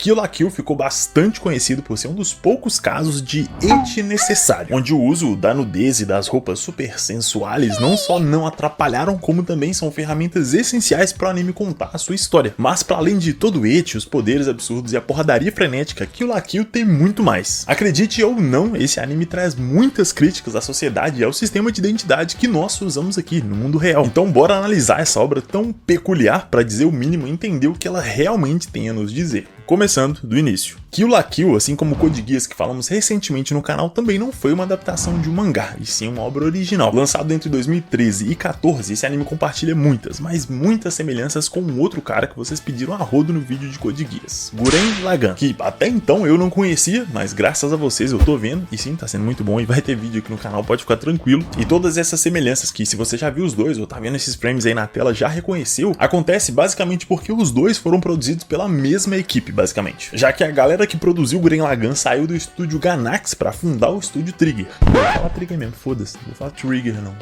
Kill la Kill ficou bastante conhecido por ser um dos poucos casos de eti necessário, onde o uso da nudez e das roupas super sensuais não só não atrapalharam, como também são ferramentas essenciais para o anime contar a sua história. Mas para além de todo o eti, os poderes absurdos e a porradaria frenética, Kill la Kill tem muito mais. Acredite ou não, esse anime traz muitas críticas à sociedade e ao sistema de identidade que nós usamos aqui no mundo real. Então bora analisar essa obra tão peculiar para dizer o mínimo e entender o que ela realmente tem a nos dizer. Começando do início. Kill la Kill, assim como Code Geass que falamos recentemente no canal, também não foi uma adaptação de um mangá, e sim uma obra original. Lançado entre 2013 e 2014, esse anime compartilha muitas, mas muitas semelhanças com um outro cara que vocês pediram a rodo no vídeo de Code Geass, Gurren Lagann, que até então eu não conhecia, mas graças a vocês eu tô vendo, e sim, tá sendo muito bom, e vai ter vídeo aqui no canal, pode ficar tranquilo. E todas essas semelhanças que, se você já viu os dois, ou tá vendo esses frames aí na tela, já reconheceu, acontece basicamente porque os dois foram produzidos pela mesma equipe, basicamente. Já que a galera que produziu Gurren Lagann saiu do estúdio Gainax pra fundar o estúdio Trigger. Vou falar Trigger mesmo, foda-se, não vou falar Trigger não.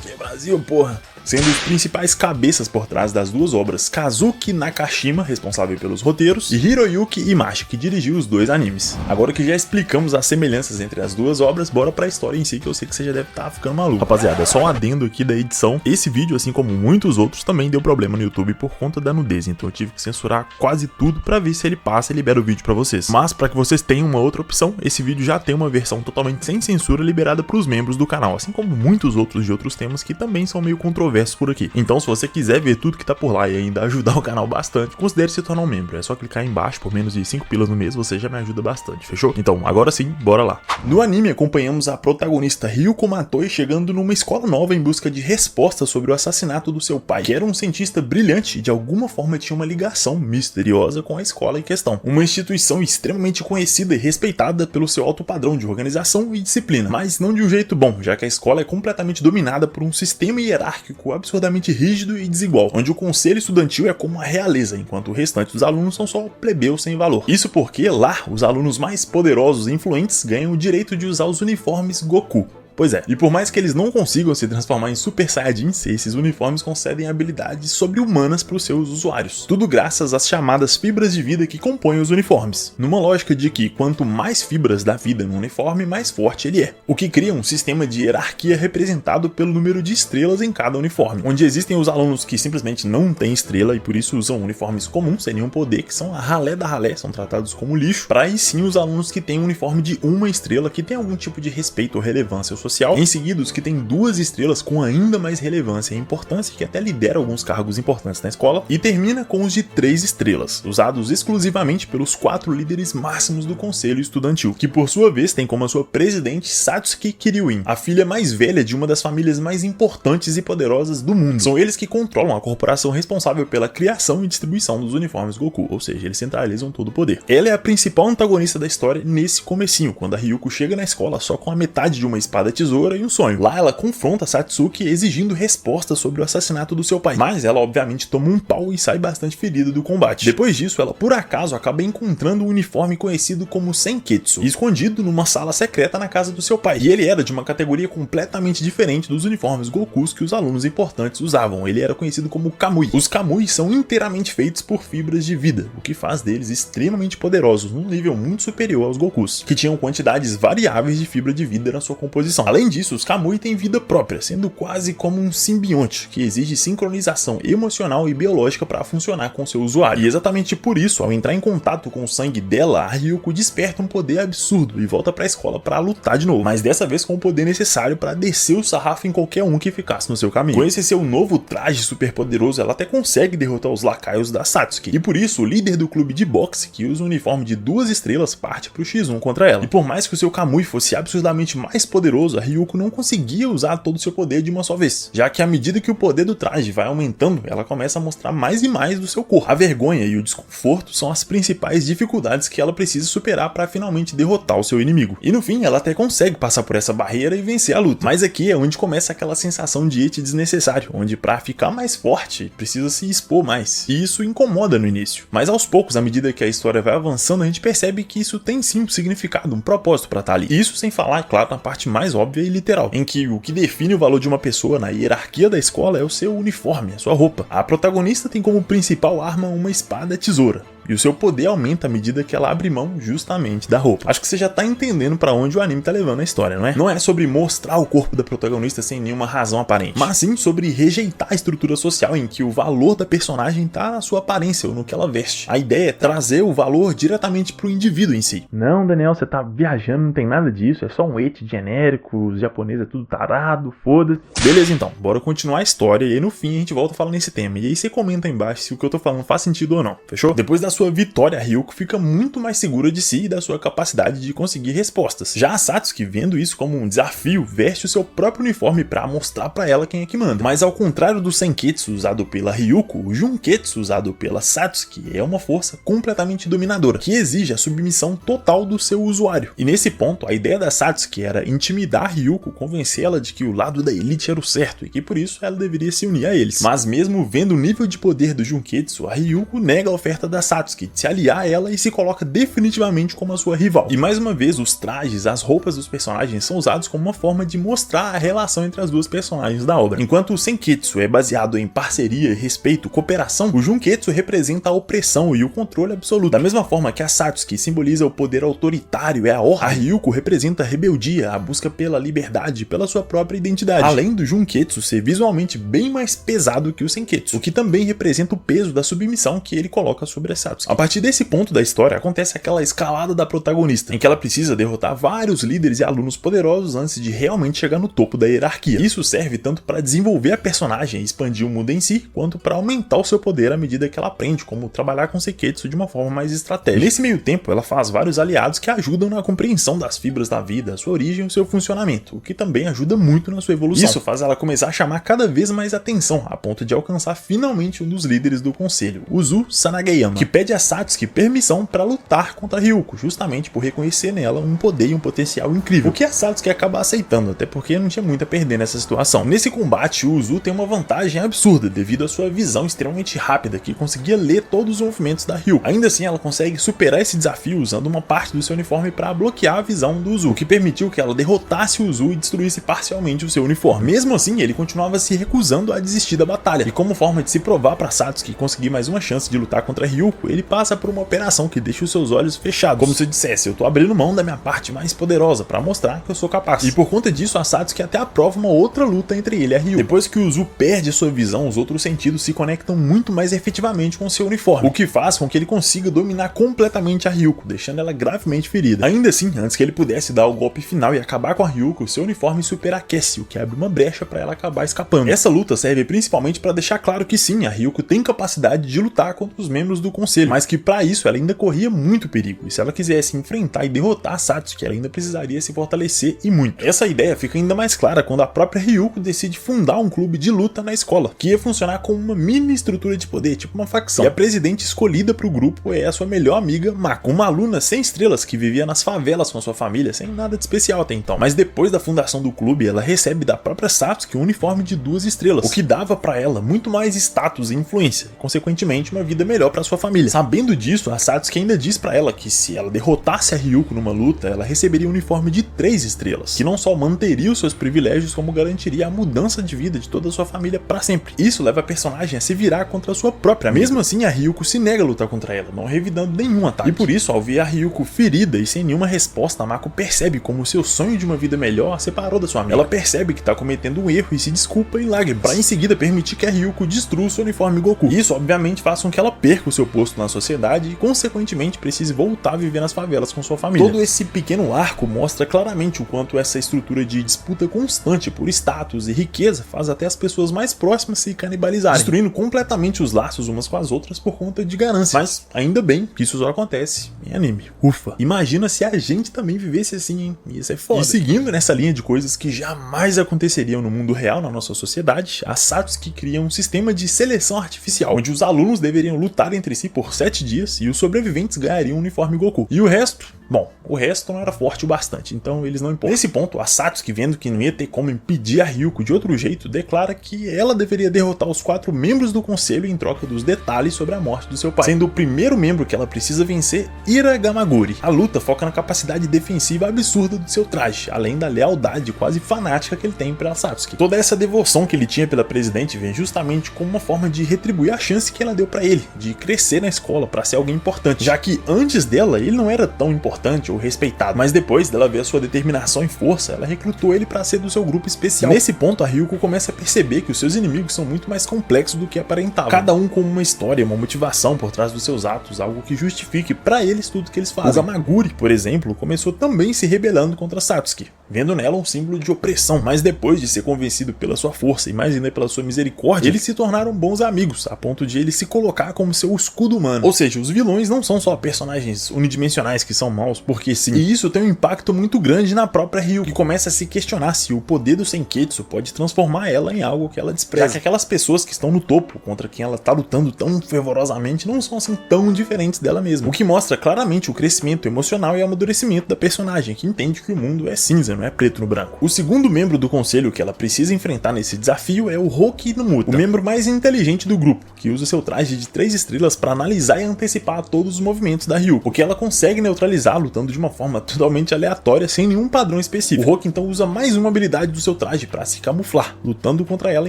Que Brasil, porra! Sendo os principais cabeças por trás das duas obras, Kazuki Nakashima, responsável pelos roteiros, e Hiroyuki Imashi, que dirigiu os dois animes. Agora que já explicamos as semelhanças entre as duas obras, bora pra história em si, que eu sei que você já deve estar ficando maluco. Rapaziada, só um adendo aqui da edição, esse vídeo, assim como muitos outros, também deu problema no YouTube por conta da nudez, então eu tive que censurar quase tudo pra ver se ele passa e libera o vídeo pra vocês. Mas pra que vocês tenham uma outra opção, esse vídeo já tem uma versão totalmente sem censura liberada pros membros do canal, assim como muitos outros de outros temas que também são meio controversos por aqui. Então, se você quiser ver tudo que tá por lá e ainda ajudar o canal bastante, considere se tornar um membro. É só clicar aí embaixo, por menos de 5 pilas no mês, você já me ajuda bastante, fechou? Então, agora sim, bora lá. No anime, acompanhamos a protagonista Ryuko Matoi chegando numa escola nova em busca de respostas sobre o assassinato do seu pai, que era um cientista brilhante e de alguma forma tinha uma ligação misteriosa com a escola em questão. Uma instituição extremamente conhecida e respeitada pelo seu alto padrão de organização e disciplina, mas não de um jeito bom, já que a escola é completamente dominada por um sistema hierárquico absurdamente rígido e desigual, onde o conselho estudantil é como a realeza, enquanto o restante dos alunos são só plebeus sem valor. Isso porque lá, os alunos mais poderosos e influentes ganham o direito de usar os uniformes Goku. Pois é, e por mais que eles não consigam se transformar em Super Saiyajins, esses uniformes concedem habilidades sobre-humanas para os seus usuários. Tudo graças às chamadas fibras de vida que compõem os uniformes, numa lógica de que quanto mais fibras da vida no uniforme, mais forte ele é. O que cria um sistema de hierarquia representado pelo número de estrelas em cada uniforme, onde existem os alunos que simplesmente não têm estrela e por isso usam uniformes comuns sem nenhum poder, que são a ralé da ralé, são tratados como lixo, para aí sim os alunos que têm um uniforme de uma estrela que tem algum tipo de respeito ou relevância social. Em seguida, os que têm 2 estrelas com ainda mais relevância e importância, que até lidera alguns cargos importantes na escola, e termina com os de 3 estrelas, usados exclusivamente pelos 4 líderes máximos do conselho estudantil, que por sua vez tem como a sua presidente Satsuki Kiryuin, a filha mais velha de uma das famílias mais importantes e poderosas do mundo. São eles que controlam a corporação responsável pela criação e distribuição dos uniformes Goku, ou seja, eles centralizam todo o poder. Ela é a principal antagonista da história nesse comecinho, quando a Ryuko chega na escola só com a metade de uma espada tesoura e um sonho. Lá ela confronta Satsuki exigindo respostas sobre o assassinato do seu pai, mas ela obviamente toma um pau e sai bastante ferida do combate. Depois disso, ela por acaso acaba encontrando um uniforme conhecido como Senketsu, escondido numa sala secreta na casa do seu pai, e ele era de uma categoria completamente diferente dos uniformes Gokus que os alunos importantes usavam. Ele era conhecido como Kamui. Os Kamui são inteiramente feitos por fibras de vida, o que faz deles extremamente poderosos, num nível muito superior aos Gokus, que tinham quantidades variáveis de fibra de vida na sua composição. Além disso, os Kamui têm vida própria, sendo quase como um simbionte, que exige sincronização emocional e biológica para funcionar com seu usuário. E exatamente por isso, ao entrar em contato com o sangue dela, a Ryuko desperta um poder absurdo e volta para a escola para lutar de novo, mas dessa vez com o poder necessário para descer o sarrafo em qualquer um que ficasse no seu caminho. Com esse seu novo traje super poderoso, ela até consegue derrotar os lacaios da Satsuki, e por isso o líder do clube de boxe, que usa um uniforme de 2 estrelas, parte pro X1 contra ela. E por mais que o seu Kamui fosse absurdamente mais poderoso, a Ryuko não conseguia usar todo o seu poder de uma só vez, já que à medida que o poder do traje vai aumentando, ela começa a mostrar mais e mais do seu corpo. A vergonha e o desconforto são as principais dificuldades que ela precisa superar para finalmente derrotar o seu inimigo. E no fim, ela até consegue passar por essa barreira e vencer a luta. Mas aqui é onde começa aquela sensação de eti desnecessário, onde para ficar mais forte, precisa se expor mais. E isso incomoda no início. Mas aos poucos, à medida que a história vai avançando, a gente percebe que isso tem sim um significado, um propósito para estar ali. E isso sem falar, é claro, na parte mais óbvia e literal, em que o que define o valor de uma pessoa na hierarquia da escola é o seu uniforme, a sua roupa. A protagonista tem como principal arma uma espada tesoura. e o seu poder aumenta à medida que ela abre mão justamente da roupa. Acho que você já tá entendendo pra onde o anime tá levando a história, não é? Não é sobre mostrar o corpo da protagonista sem nenhuma razão aparente, mas sim sobre rejeitar a estrutura social em que o valor da personagem tá na sua aparência ou no que ela veste. A ideia é trazer o valor diretamente pro indivíduo em si. Não, Daniel, você tá viajando, não tem nada disso, é só um eti genérico, os japoneses é tudo tarado, foda-se. Beleza, então, bora continuar a história e aí no fim a gente volta a falar nesse tema. E aí você comenta aí embaixo se o que eu tô falando faz sentido ou não, fechou? Depois da sua vitória, a Ryuko fica muito mais segura de si e da sua capacidade de conseguir respostas. Já a Satsuki, vendo isso como um desafio, veste o seu próprio uniforme pra mostrar pra ela quem é que manda. Mas ao contrário do Senketsu usado pela Ryuko, o Junketsu usado pela Satsuki é uma força completamente dominadora, que exige a submissão total do seu usuário. E nesse ponto, a ideia da Satsuki era intimidar a Ryuko, convencer ela de que o lado da elite era o certo e que por isso ela deveria se unir a eles. Mas mesmo vendo o nível de poder do Junketsu, a Ryuko nega a oferta da Satsuki de se aliar a ela e se coloca definitivamente como a sua rival. E mais uma vez, os trajes, as roupas dos personagens são usados como uma forma de mostrar a relação entre as duas personagens da obra. Enquanto o Senketsu é baseado em parceria, respeito, cooperação, o Junketsu representa a opressão e o controle absoluto. Da mesma forma que a Satsuki simboliza o poder autoritário e a ordem, a Ryuko representa a rebeldia, a busca pela liberdade, pela sua própria identidade. Além do Junketsu ser visualmente bem mais pesado que o Senketsu, o que também representa o peso da submissão que ele coloca sobre a Satsuki. A partir desse ponto da história, acontece aquela escalada da protagonista, em que ela precisa derrotar vários líderes e alunos poderosos antes de realmente chegar no topo da hierarquia. Isso serve tanto para desenvolver a personagem e expandir o mundo em si, quanto para aumentar o seu poder à medida que ela aprende como trabalhar com Senketsu de uma forma mais estratégica. Nesse meio tempo, ela faz vários aliados que ajudam na compreensão das fibras da vida, sua origem e o seu funcionamento, o que também ajuda muito na sua evolução. Isso faz ela começar a chamar cada vez mais atenção, a ponto de alcançar finalmente um dos líderes do conselho, Uzu Sanageyama, que pede a Satsuki permissão para lutar contra a Ryuko, justamente por reconhecer nela um poder e um potencial incrível, o que a Satsuki acaba aceitando, até porque não tinha muito a perder nessa situação. Nesse combate, o Uzu tem uma vantagem absurda devido à sua visão extremamente rápida, que conseguia ler todos os movimentos da Ryuko. Ainda assim, ela consegue superar esse desafio usando uma parte do seu uniforme para bloquear a visão do Uzu, o que permitiu que ela derrotasse o Uzu e destruísse parcialmente o seu uniforme. Mesmo assim, ele continuava se recusando a desistir da batalha, e como forma de se provar para Satsuki conseguir mais uma chance de lutar contra a Ryuko, ele passa por uma operação que deixa os seus olhos fechados, como se dissesse: eu tô abrindo mão da minha parte mais poderosa para mostrar que eu sou capaz. E por conta disso, a Satsuki até aprova uma outra luta entre ele e a Ryuko. Depois que o Uzu perde sua visão, os outros sentidos se conectam muito mais efetivamente com seu uniforme, o que faz com que ele consiga dominar completamente a Ryuko, deixando ela gravemente ferida. Ainda assim, antes que ele pudesse dar o golpe final e acabar com a Ryuko, seu uniforme superaquece, o que abre uma brecha para ela acabar escapando. Essa luta serve principalmente para deixar claro que sim, a Ryuko tem capacidade de lutar contra os membros do conselho, mas que para isso ela ainda corria muito perigo, e se ela quisesse enfrentar e derrotar a Satsuki, ela ainda precisaria se fortalecer e muito. Essa ideia fica ainda mais clara quando a própria Ryuko decide fundar um clube de luta na escola, que ia funcionar como uma mini estrutura de poder, tipo uma facção. E a presidente escolhida para o grupo é a sua melhor amiga, Mako, uma aluna sem estrelas que vivia nas favelas com sua família, sem nada de especial até então. Mas depois da fundação do clube, ela recebe da própria Satsuki um uniforme de 2 estrelas, o que dava para ela muito mais status e influência, e consequentemente uma vida melhor para sua família. Sabendo disso, a Satsuki ainda diz para ela que se ela derrotasse a Ryuko numa luta, ela receberia um uniforme de 3 estrelas, que não só manteria os seus privilégios, como garantiria a mudança de vida de toda a sua família para sempre. Isso leva a personagem a se virar contra a sua própria amiga. Mesmo assim, a Ryuko se nega a lutar contra ela, não revidando nenhum ataque. E por isso, ao ver a Ryuko ferida e sem nenhuma resposta, a Mako percebe como o seu sonho de uma vida melhor a separou da sua amiga. Ela percebe que está cometendo um erro e se desculpa em lágrimas, para em seguida permitir que a Ryuko destrua o seu uniforme Goku. Isso obviamente faz com que ela perca o seu posto na sociedade e consequentemente precise voltar a viver nas favelas com sua família. Todo esse pequeno arco mostra claramente o quanto essa estrutura de disputa constante por status e riqueza faz até as pessoas mais próximas se canibalizarem, destruindo completamente os laços umas com as outras por conta de ganância. Mas ainda bem que isso só acontece em anime. Ufa! Imagina se a gente também vivesse assim, hein? Ia ser foda. E seguindo nessa linha de coisas que jamais aconteceriam no mundo real, na nossa sociedade, a Satsuki cria um sistema de seleção artificial, onde os alunos deveriam lutar entre si por 7 dias e os sobreviventes ganhariam um uniforme Goku. E o resto Bom, o resto não era forte o bastante, então eles não importam. Nesse ponto, a Satsuki, vendo que não ia ter como impedir a Ryuko de outro jeito, declara que ela deveria derrotar os 4 membros do conselho em troca dos detalhes sobre a morte do seu pai, sendo o primeiro membro que ela precisa vencer Ira Gamagori. A luta foca na capacidade defensiva absurda do seu traje, além da lealdade quase fanática que ele tem pela Satsuki. Toda essa devoção que ele tinha pela presidente vem justamente como uma forma de retribuir a chance que ela deu pra ele, de crescer na escola pra ser alguém importante, já que antes dela ele não era tão importante ou respeitado, mas depois dela ver a sua determinação e força, ela recrutou ele pra ser do seu grupo especial. Nesse ponto, a Ryuko começa a perceber que os seus inimigos são muito mais complexos do que aparentavam, cada um com uma história, uma motivação por trás dos seus atos, algo que justifique pra eles tudo que eles fazem. O Gamaguri, por exemplo, começou também se rebelando contra Satsuki, vendo nela um símbolo de opressão, mas depois de ser convencido pela sua força e mais ainda pela sua misericórdia, eles se tornaram bons amigos, a ponto de ele se colocar como seu escudo humano. Ou seja, os vilões não são só personagens unidimensionais que são maus porque sim, e isso tem um impacto muito grande na própria Ryuko, que começa a se questionar se o poder do Senketsu pode transformar ela em algo que ela despreza, já que aquelas pessoas que estão no topo, contra quem ela tá lutando tão fervorosamente, não são assim tão diferentes dela mesma, o que mostra claramente o crescimento emocional e amadurecimento da personagem, que entende que o mundo é cinza, não é preto no branco. O segundo membro do conselho que ela precisa enfrentar nesse desafio é o Hoki no Muta, o membro mais inteligente do grupo, que usa seu traje de 3 estrelas para analisar e antecipar todos os movimentos da Ryuko, o que ela consegue neutralizar lutando de uma forma totalmente aleatória, sem nenhum padrão específico. O Hoki então usa mais uma habilidade do seu traje para se camuflar, lutando contra ela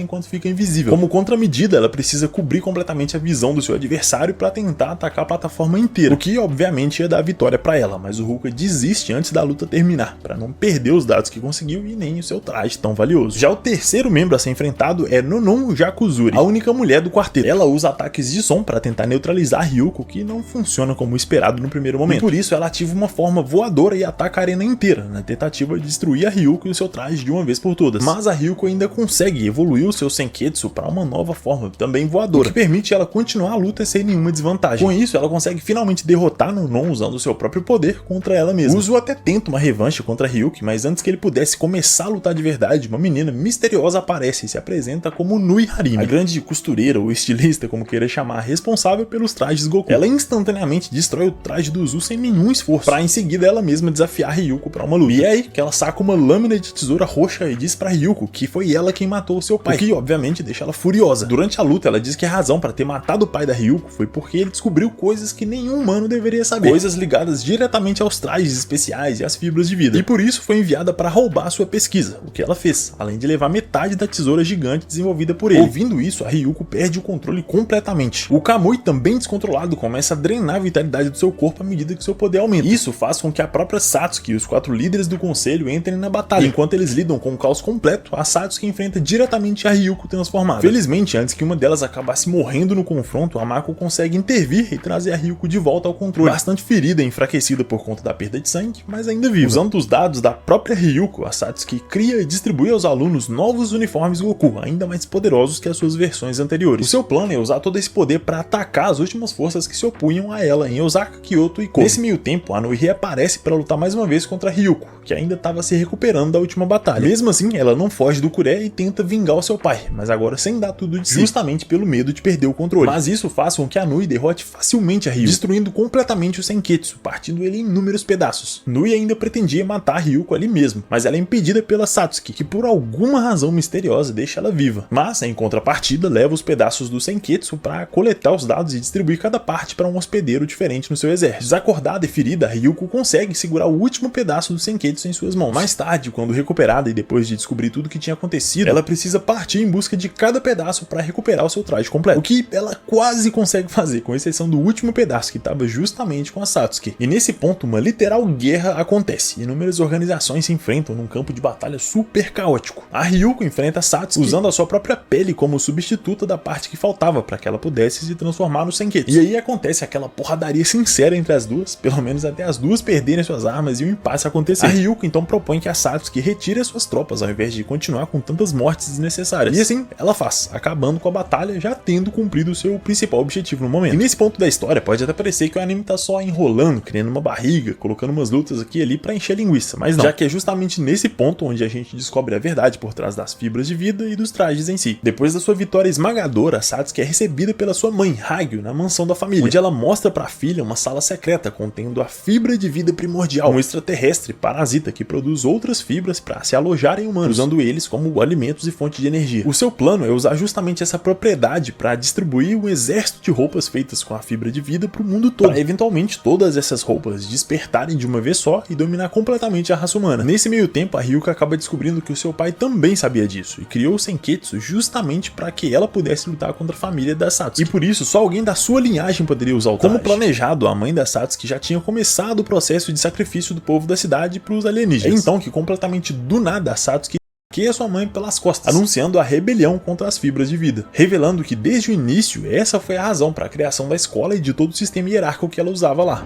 enquanto fica invisível. Como contramedida, ela precisa cobrir completamente a visão do seu adversário para tentar atacar a plataforma inteira, o que obviamente ia dar a vitória para ela, mas o Ruka desiste antes da luta terminar, para não perder os dados que conseguiu e nem o seu traje tão valioso. Já o terceiro membro a ser enfrentado é Nonon Jakuzuri, a única mulher do quarteto. Ela usa ataques de som para tentar neutralizar a Ryuko, que não funciona como esperado no primeiro momento. E por isso ela ativa uma forma voadora e ataca a arena inteira, na tentativa de destruir a Ryuko e o seu traje de uma vez por todas. Mas a Ryuko ainda consegue evoluir o seu Senketsu para uma nova forma, também voadora, o que permite ela continuar a luta sem nenhuma desvantagem. Com isso, ela consegue finalmente derrotar Nonon usando o seu próprio poder contra ela mesma. Uzo até tenta uma revanche contra a Ryuko, mas antes que ele pudesse começar a lutar de verdade, uma menina misteriosa aparece e se apresenta como Nui Harimi, a grande costureira ou estilista, como queira chamar, responsável pelos trajes Goku. Ela instantaneamente destrói o traje do Uzu sem nenhum esforço, para em seguida ela mesma desafiar a Ryuko para uma luta. E é aí que ela saca uma lâmina de tesoura roxa e diz pra Ryuko que foi ela quem matou o seu pai, o que obviamente deixa ela furiosa. Durante a luta, ela diz que a razão para ter matado o pai da Ryuko foi porque ele descobriu coisas que nenhum humano deveria saber, coisas ligadas diretamente aos trajes especiais e às fibras de vida, e por isso foi enviada para roubar sua pesquisa, o que ela fez, além de levar metade da tesoura gigante desenvolvida por ele. Ouvindo isso, a Ryuko perde o controle completamente. O Kamui, também descontrolado, começa a drenar a vitalidade do seu corpo à medida que seu poder aumenta. Isso faz com que a própria Satsuki e os 4 líderes do conselho entrem na batalha. Enquanto eles lidam com o caos completo, a Satsuki enfrenta diretamente a Ryuko transformada. Felizmente, antes que uma delas acabasse morrendo no confronto, a Mako consegue intervir e trazer a Ryuko de volta ao controle, bastante ferida e enfraquecida por conta da perda de sangue, mas ainda viva. Usando os dados da própria Ryuko, a Satsuki cria e distribui aos alunos novos uniformes Goku, ainda mais poderosos que as suas versões anteriores. O seu plano é usar todo esse poder para atacar as últimas forças que se opunham a ela em Osaka, Kyoto e Kobe. Nesse meio tempo, a Nui reaparece para lutar mais uma vez contra a Ryuko, que ainda estava se recuperando da última batalha. Mesmo assim, ela não foge do Kure e tenta vingar o seu pai, mas agora sem dar tudo de si, justamente pelo medo de perder o controle. Mas isso faz com que a Nui derrote facilmente a Ryuko, destruindo completamente o Senketsu, partindo ele em inúmeros pedaços. Nui ainda pretendia matar a Ryuko ali mesmo, mas ela é impedida pela Satsuki, que por alguma razão misteriosa deixa ela viva. Mas, em contrapartida, leva os pedaços do Senketsu para coletar os dados e distribuir cada parte para um hospedeiro diferente no seu exército. Desacordada e ferida, a Ryuko consegue segurar o último pedaço do Senketsu em suas mãos. Mais tarde, quando recuperada e depois de descobrir tudo o que tinha acontecido, ela precisa partir em busca de cada pedaço para recuperar o seu traje completo, o que ela quase consegue fazer, com exceção do último pedaço que estava justamente com a Satsuki. E nesse ponto, uma literal guerra acontece. Inúmeras organizações se enfrentam num campo de batalha super caótico. A Ryuko enfrenta a Satsuki usando a sua própria pele como substituta da parte que faltava para que ela pudesse se transformar no Senketsu. E aí acontece aquela porradaria sincera entre as duas, pelo menos até as duas perderem suas armas e o impasse acontecer. A Ryuko então propõe que a Satsuki retire as suas tropas ao invés de continuar com tantas mortes desnecessárias. E assim ela faz, acabando com a batalha, já tendo cumprido o seu principal objetivo no momento. E nesse ponto da história pode até parecer que o anime tá só enrolando, criando uma barriga, colocando umas lutas aqui e ali pra encher linguiça, mas não, já que é justamente nesse ponto onde a gente descobre a verdade por trás das fibras de vida e dos trajes em si. Depois da sua vitória esmagadora, a Satsuki é recebida pela sua mãe, Hagyu, na mansão da família, onde ela mostra pra filha uma sala secreta contendo a filha fibra de vida primordial, um extraterrestre parasita que produz outras fibras para se alojar em humanos, usando eles como alimentos e fonte de energia. O seu plano é usar justamente essa propriedade para distribuir um exército de roupas feitas com a fibra de vida para o mundo todo, para eventualmente todas essas roupas despertarem de uma vez só e dominar completamente a raça humana. Nesse meio tempo, a Ryuko acaba descobrindo que o seu pai também sabia disso e criou o Senketsu justamente para que ela pudesse lutar contra a família da Satsuki. E por isso, só alguém da sua linhagem poderia usar o traje. Como planejado, a mãe da Satsuki já tinha começado o processo de sacrifício do povo da cidade para os alienígenas. É então que, completamente do nada, a Satsuki que a sua mãe pelas costas, anunciando a rebelião contra as fibras de vida, revelando que desde o início essa foi a razão para a criação da escola e de todo o sistema hierárquico que ela usava lá.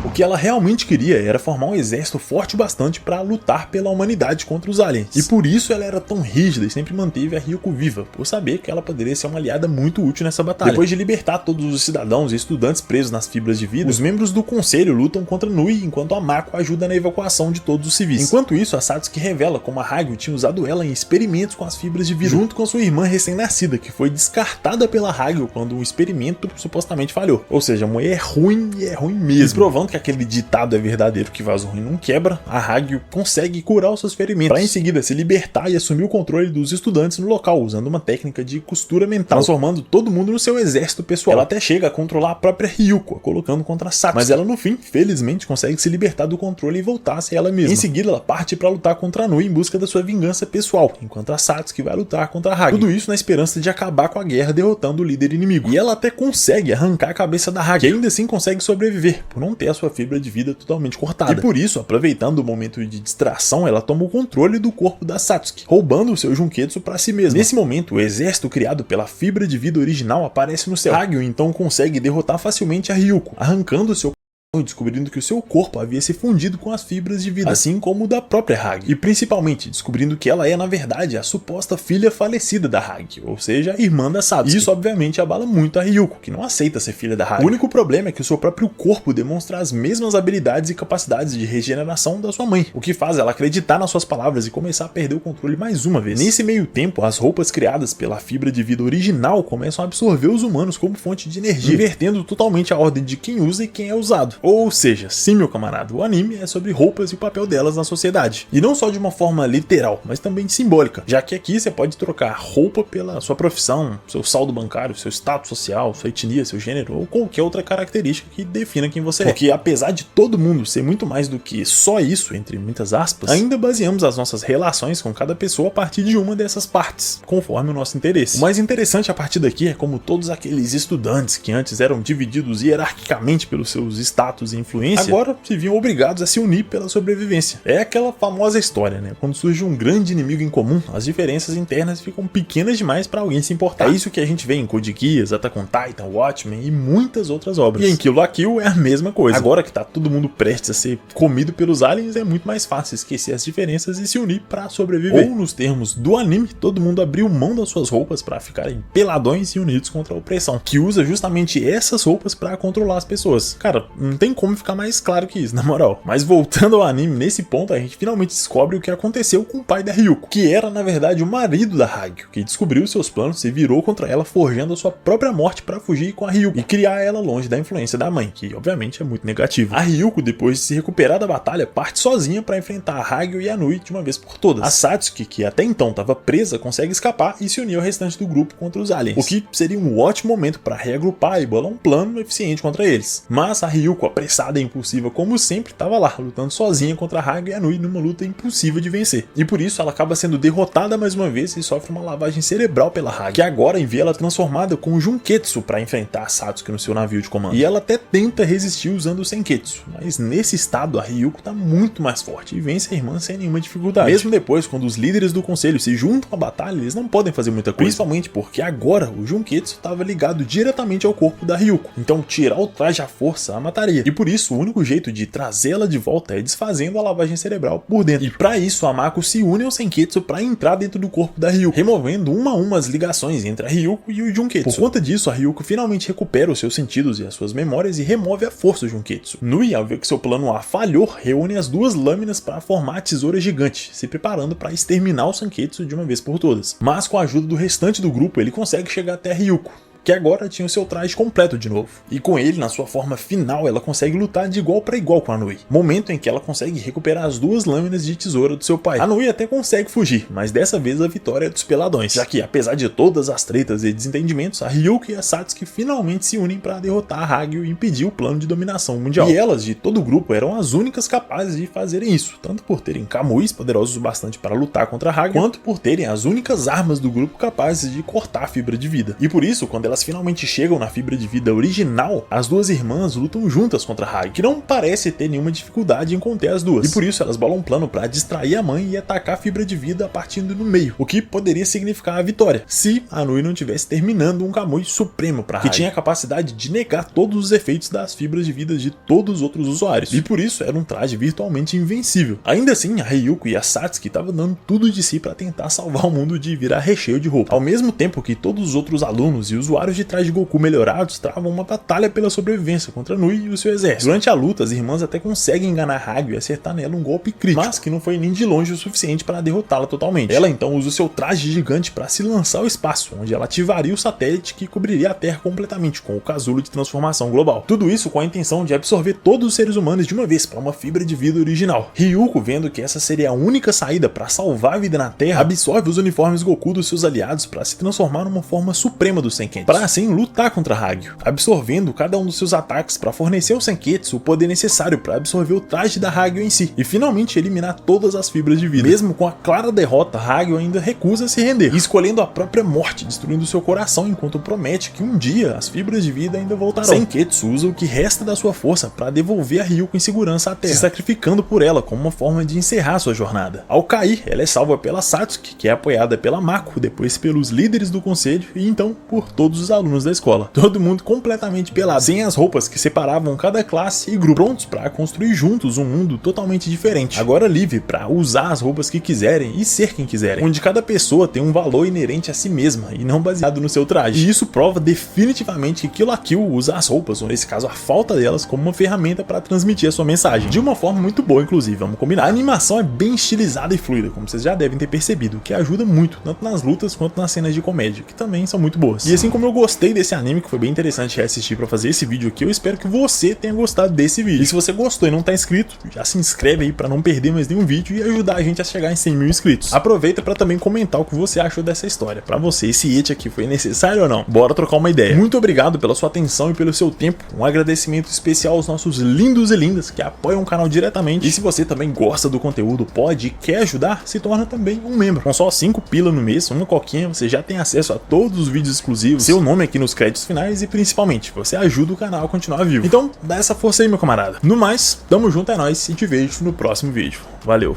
O que ela realmente queria era formar um exército forte bastante para lutar pela humanidade contra os aliens. E por isso ela era tão rígida e sempre manteve a Ryuko viva, por saber que ela poderia ser uma aliada muito útil nessa batalha. Depois de libertar todos os cidadãos e estudantes presos nas fibras de vida, os membros do conselho lutam contra Nui, enquanto a Mako ajuda na evacuação de todos os civis. Enquanto isso, a Satsuki revela como a Hagyu tinha usado ela em experimentos com as fibras de vida, junto com sua irmã recém-nascida, que foi descartada pela Hagyu quando um experimento supostamente falhou. Ou seja, a mulher é ruim e é ruim mesmo. E provando que aquele ditado é verdadeiro, que vaso ruim não quebra, a Hagyu consegue curar os seus ferimentos, para em seguida se libertar e assumir o controle dos estudantes no local, usando uma técnica de costura mental, transformando todo mundo no seu exército pessoal. Ela até chega a controlar a própria Ryuko, colocando contra a Satsuki, mas ela no fim, felizmente, consegue se libertar do controle e voltar a ser ela mesma. Em seguida, ela parte para lutar contra a Nui em busca da sua vingança pessoal, enquanto a Satsuki vai lutar contra a Hagyu. Tudo isso na esperança de acabar com a guerra, derrotando o líder inimigo. E ela até consegue arrancar a cabeça da Hagyu, que ainda assim consegue sobreviver, por não ter a sua fibra de vida totalmente cortada. E por isso, aproveitando o momento de distração, ela toma o controle do corpo da Satsuki, roubando o seu Junketsu para si mesma. Nesse momento, o exército criado pela fibra de vida original aparece no céu. Hagyu então consegue derrotar facilmente a Ryuko, arrancando o seu e descobrindo que o seu corpo havia se fundido com as fibras de vida, assim como o da própria Hagyu. E principalmente descobrindo que ela é, na verdade, a suposta filha falecida da Hagyu, ou seja, a irmã da Satsuki. Isso obviamente abala muito a Ryuko, que não aceita ser filha da Hagyu. O único problema é que o seu próprio corpo demonstra as mesmas habilidades e capacidades de regeneração da sua mãe, o que faz ela acreditar nas suas palavras e começar a perder o controle mais uma vez. Nesse meio tempo, as roupas criadas pela fibra de vida original começam a absorver os humanos como fonte de energia, invertendo totalmente a ordem de quem usa e quem é usado. Ou seja, sim, meu camarada, o anime é sobre roupas e o papel delas na sociedade. E não só de uma forma literal, mas também simbólica, já que aqui você pode trocar roupa pela sua profissão, seu saldo bancário, seu status social, sua etnia, seu gênero ou qualquer outra característica que defina quem você é. Porque apesar de todo mundo ser muito mais do que só isso, entre muitas aspas, ainda baseamos as nossas relações com cada pessoa a partir de uma dessas partes, conforme o nosso interesse. O mais interessante a partir daqui é como todos aqueles estudantes que antes eram divididos hierarquicamente pelos seus status e influência, agora se viam obrigados a se unir pela sobrevivência. É aquela famosa história, né? Quando surge um grande inimigo em comum, as diferenças internas ficam pequenas demais para alguém se importar. É isso que a gente vê em Code Geass, Attack on Titan, Watchmen e muitas outras obras. E em Kill la Kill é a mesma coisa. Agora que tá todo mundo prestes a ser comido pelos aliens, é muito mais fácil esquecer as diferenças e se unir para sobreviver. Ou nos termos do anime, todo mundo abriu mão das suas roupas para ficarem peladões e unidos contra a opressão, que usa justamente essas roupas para controlar as pessoas. Cara, não tem como ficar mais claro que isso, na moral. Mas voltando ao anime, nesse ponto a gente finalmente descobre o que aconteceu com o pai da Ryuko, que era na verdade o marido da Hagyu, que descobriu seus planos e virou contra ela, forjando a sua própria morte para fugir com a Ryuko e criar ela longe da influência da mãe, que obviamente é muito negativo. A Ryuko, depois de se recuperar da batalha, parte sozinha para enfrentar a Hagyu e a Nui de uma vez por todas. A Satsuki, que até então estava presa, consegue escapar e se unir ao restante do grupo contra os aliens, o que seria um ótimo momento para reagrupar e bolar um plano eficiente contra eles. Mas a Ryuko, apressada e impulsiva como sempre, estava lá, lutando sozinha contra a Hagyu e a Nui numa luta impossível de vencer. E por isso ela acaba sendo derrotada mais uma vez e sofre uma lavagem cerebral pela Hagyu, que agora envia ela transformada com o Junketsu para enfrentar a Satsuki no seu navio de comando. E ela até tenta resistir usando o Senketsu, mas nesse estado a Ryuko tá muito mais forte e vence a irmã sem nenhuma dificuldade. Mesmo depois, quando os líderes do conselho se juntam à batalha, eles não podem fazer muita coisa, principalmente porque agora o Junketsu estava ligado diretamente ao corpo da Ryuko. Então tirar o traje à força a mataria. caía. E por isso, o único jeito de trazê-la de volta é desfazendo a lavagem cerebral por dentro. E para isso, a Mako se une ao Senketsu para entrar dentro do corpo da Ryuko, removendo uma a uma as ligações entre a Ryuko e o Junketsu. Por conta disso, a Ryuko finalmente recupera os seus sentidos e as suas memórias e remove a força do Junketsu. Nui, ao ver que seu plano A falhou, reúne as duas lâminas para formar a tesoura gigante, se preparando para exterminar o Senketsu de uma vez por todas. Mas com a ajuda do restante do grupo, ele consegue chegar até a Ryuko, que agora tinha o seu traje completo de novo. E com ele, na sua forma final, ela consegue lutar de igual para igual com a Nui. Momento em que ela consegue recuperar as duas lâminas de tesoura do seu pai. A Nui até consegue fugir, mas dessa vez a vitória é dos peladões, já que, apesar de todas as tretas e desentendimentos, a Ryuko e a Satsuki finalmente se unem para derrotar a Hagio e impedir o plano de dominação mundial. E elas, de todo o grupo, eram as únicas capazes de fazerem isso, tanto por terem Kamuis poderosos o bastante para lutar contra a Hagio, quanto por terem as únicas armas do grupo capazes de cortar a fibra de vida. E por isso, quando elas finalmente chegam na fibra de vida original, as duas irmãs lutam juntas contra a Hagio, que não parece ter nenhuma dificuldade em conter as duas. E por isso elas bolam um plano para distrair a mãe e atacar a fibra de vida partindo no meio, o que poderia significar a vitória, se a Nui não tivesse terminando um Kamui supremo para Hagio, que tinha a capacidade de negar todos os efeitos das fibras de vida de todos os outros usuários. E por isso era um traje virtualmente invencível. Ainda assim, a Ryuko e a Satsuki estavam dando tudo de si para tentar salvar o mundo de virar recheio de roupa, ao mesmo tempo que todos os outros alunos e usuários de traje de Goku melhorados travam uma batalha pela sobrevivência contra Nui e o seu exército. Durante a luta, as irmãs até conseguem enganar Hagio e acertar nela um golpe crítico, mas que não foi nem de longe o suficiente para derrotá-la totalmente. Ela então usa o seu traje gigante para se lançar ao espaço, onde ela ativaria o satélite que cobriria a Terra completamente com o casulo de transformação global. Tudo isso com a intenção de absorver todos os seres humanos de uma vez para uma fibra de vida original. Ryuko, vendo que essa seria a única saída para salvar a vida na Terra, absorve os uniformes Goku dos seus aliados para se transformar numa forma suprema do Senketsu, para assim lutar contra Hagio, absorvendo cada um dos seus ataques para fornecer ao Senketsu o poder necessário para absorver o traje da Hagio em si, e finalmente eliminar todas as fibras de vida. Mesmo com a clara derrota, Hagio ainda recusa se render, escolhendo a própria morte, destruindo seu coração enquanto promete que um dia as fibras de vida ainda voltarão. Senketsu usa o que resta da sua força para devolver a Ryuko em segurança à Terra, se sacrificando por ela como uma forma de encerrar sua jornada. Ao cair, ela é salva pela Satsuki, que é apoiada pela Mako, depois pelos líderes do conselho e então por todos os alunos da escola. Todo mundo completamente pelado, sem as roupas que separavam cada classe e grupo, prontos para construir juntos um mundo totalmente diferente, agora livre para usar as roupas que quiserem e ser quem quiserem, onde cada pessoa tem um valor inerente a si mesma e não baseado no seu traje. E isso prova definitivamente que Kill la Kill usa as roupas, ou nesse caso a falta delas, como uma ferramenta para transmitir a sua mensagem, de uma forma muito boa inclusive, vamos combinar. A animação é bem estilizada e fluida, como vocês já devem ter percebido, que ajuda muito, tanto nas lutas quanto nas cenas de comédia, que também são muito boas. E assim como eu gostei desse anime, que foi bem interessante reassistir para fazer esse vídeo aqui, eu espero que você tenha gostado desse vídeo. E se você gostou e não tá inscrito, já se inscreve aí para não perder mais nenhum vídeo e ajudar a gente a chegar em 100 mil inscritos. Aproveita para também comentar o que você achou dessa história. Para você, esse Eti aqui foi necessário ou não? Bora trocar uma ideia. Muito obrigado pela sua atenção e pelo seu tempo. Um agradecimento especial aos nossos lindos e lindas que apoiam o canal diretamente. E se você também gosta do conteúdo, pode e quer ajudar, se torna também um membro. Com só 5 pila no mês, uma coquinha, você já tem acesso a todos os vídeos exclusivos, seu nome aqui nos créditos finais e principalmente, você ajuda o canal a continuar vivo. Então, dá essa força aí, meu camarada. No mais, tamo junto, é nóis e te vejo no próximo vídeo. Valeu!